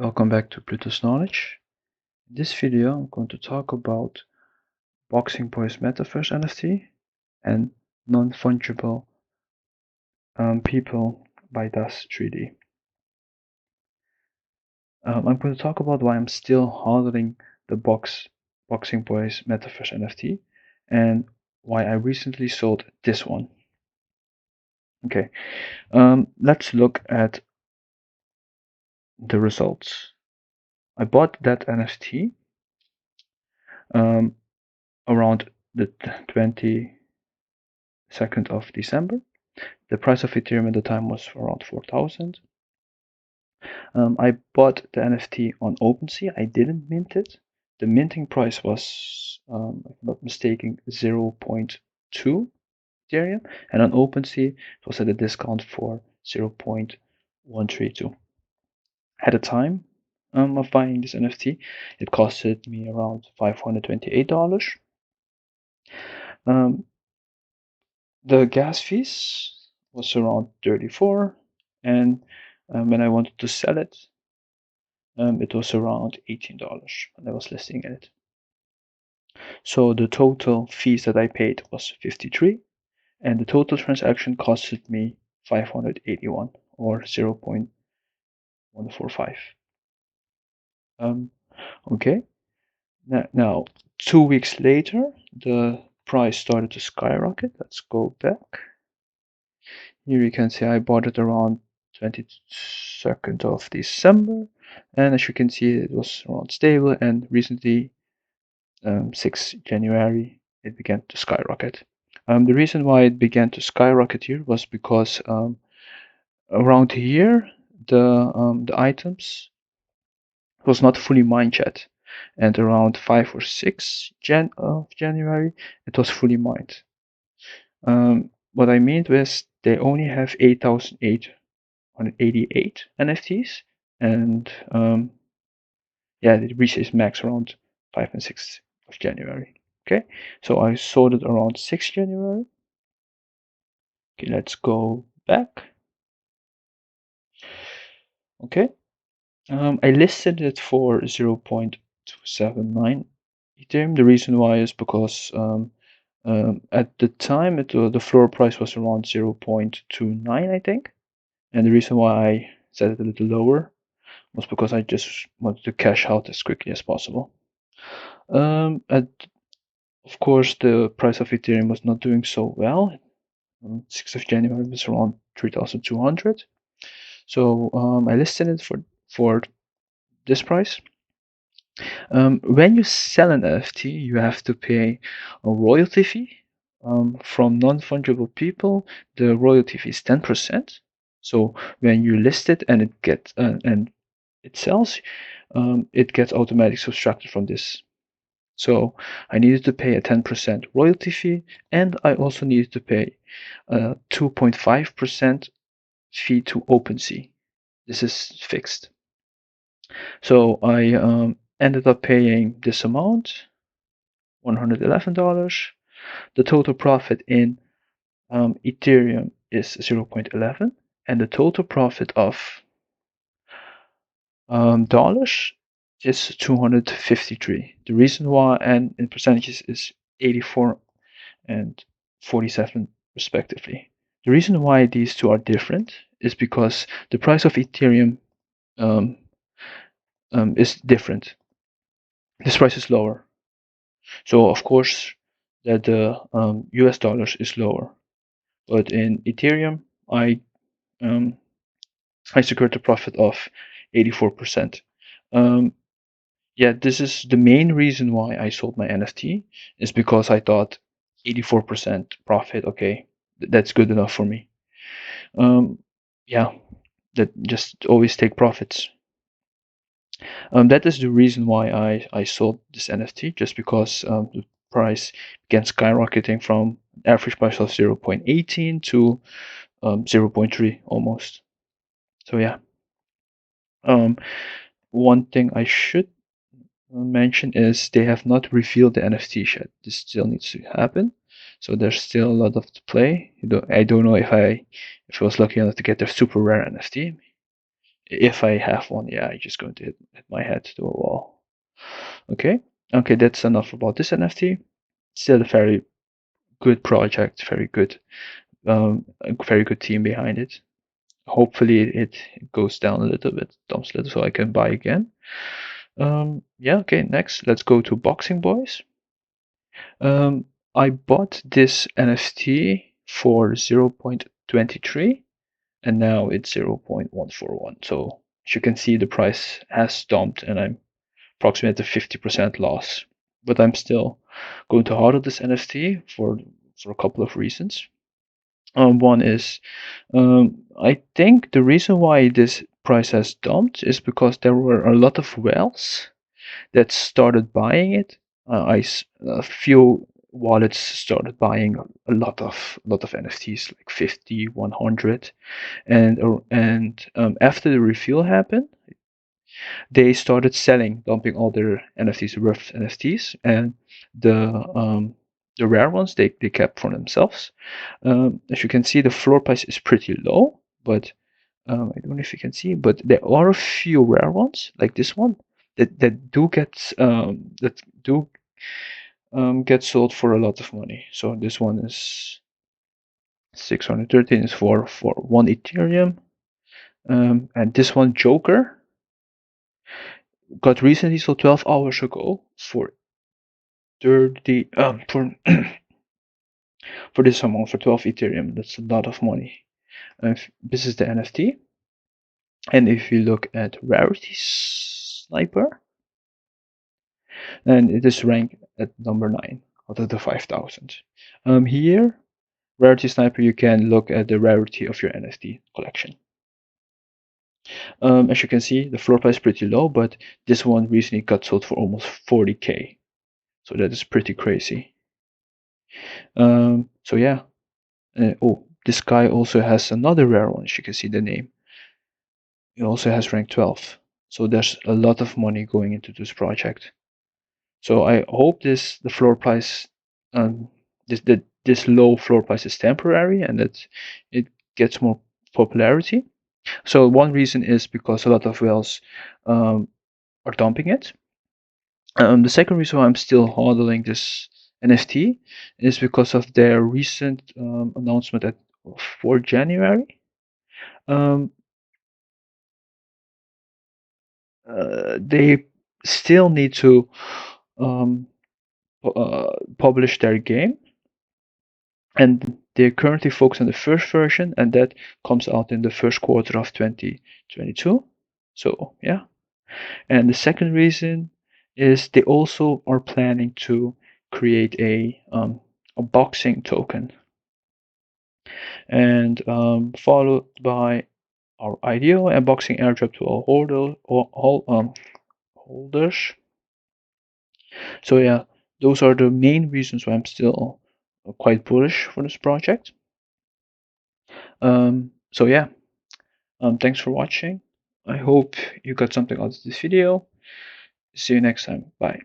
Welcome back to Pluto's Knowledge. In this video, I'm going to talk about Boxing Boyz Metaverse NFT and Non-Fungible People by Das 3D. I'm going to talk about why I'm still hodling the Boxing Boyz Metaverse NFT and why I recently sold this one. Okay, let's look at the results. I bought that NFT around the 22nd of December. The price of Ethereum at the time was around 4,000. I bought the NFT on OpenSea. I didn't mint it. The minting price was, if I'm not mistaken, 0.2 Ethereum, and on OpenSea it was at a discount for 0.132. At the time of buying this NFT, it costed me around $528. The gas fees was around 34, and when I wanted to sell it, it was around $18 when I was listing it. So the total fees that I paid was 53, and the total transaction costed me 581 or 0.145. Okay. Now 2 weeks later, the price started to skyrocket. Let's go back. Here you can see I bought it around 22nd of December, and as you can see it was around stable, and recently 6 January it began to skyrocket. The reason why it began to skyrocket here was because around here the items was not fully mined yet, and around 5 or 6 January it was fully mined. What I mean was they only have 8,888 NFTs, and yeah, it reached its max around 5 and 6 of January. Okay, so I sold it around 6 January. Okay, let's go back. Okay, I listed it for 0.279 Ethereum. The reason why is because at the time the floor price was around 0.29, I think, and the reason why I set it a little lower was because I just wanted to cash out as quickly as possible. Of course, the price of Ethereum was not doing so well. 6th of January was around 3,200. So I listed it for this price. When you sell an NFT, you have to pay a royalty fee. From non-fungible people, the royalty fee is 10%. So when you list it and it sells, it gets automatically subtracted from this. So I needed to pay a 10% royalty fee, and I also needed to pay a 2.5% fee to OpenSea. This is fixed. So I ended up paying this amount, $111. The total profit in Ethereum is 0.11, and the total profit of dollars is 253. The reason why, and in percentages, is 84 and 47 respectively. The reason why these two are different is because the price of Ethereum is different. This price is lower, so of course that the US dollars is lower, but in Ethereum I secured a profit of 84%. Yeah, this is the main reason why I sold my NFT, is because I thought 84% profit, okay, that's good enough for me. Yeah, that just always take profits. That is the reason why I sold this NFT, just because the price began skyrocketing from average price of 0.18 to 0.3 almost. So yeah. One thing I should mention is they have not revealed the NFT yet. This still needs to happen, so there's still a lot of to play. I don't know if I was lucky enough to get their super rare NFT. If I have one, yeah, I'm just going to hit my head to a wall. Okay, okay, that's enough about this NFT. Still a very good project, a very good team behind it. Hopefully it goes down a little bit, dumps a little, so I can buy again. Yeah, okay, next let's go to Boxing Boyz. I bought this NFT for 0.23 and now it's 0.141. So as you can see, the price has dumped and I'm approximately 50% loss. But I'm still going to hodl this NFT for a couple of reasons. One is I think the reason why this price has dumped is because there were a lot of whales that started buying it. A few wallets started buying a lot of NFTs, like 50, 100, and after the reveal happened, they started selling, dumping all their NFTs, worth NFTs, and the um, the rare ones they kept for themselves. As you can see, the floor price is pretty low, but I don't know if you can see, but there are a few rare ones like this one that do get sold for a lot of money. So this one is 613 is for 1 Ethereum, and this one Joker got recently sold 12 hours ago for 30 for for this amount, for 12 Ethereum. That's a lot of money. This is the NFT, and if you look at Rarity Sniper, and it is ranked at number 9 out of the 5,000. Here, Rarity Sniper, you can look at the rarity of your NFT collection. As you can see, the floor price is pretty low, but this one recently got sold for almost 40K. So that is pretty crazy. So yeah. Oh, this guy also has another rare one. As you can see the name. He also has rank 12. So there's a lot of money going into this project. So I hope the floor price, this low floor price is temporary and that it gets more popularity. So one reason is because a lot of whales are dumping it. The second reason why I'm still hodling this NFT is because of their recent announcement for January. Um, they still need to um, publish their game, and they're currently focused on the first version, and that comes out in the first quarter of 2022. So yeah. And the second reason is they also are planning to create a boxing token, and followed by our IDO and boxing airdrop to all holders. So yeah, those are the main reasons why I'm still quite bullish for this project. So yeah, thanks for watching. I hope you got something out of this video. See you next time. Bye.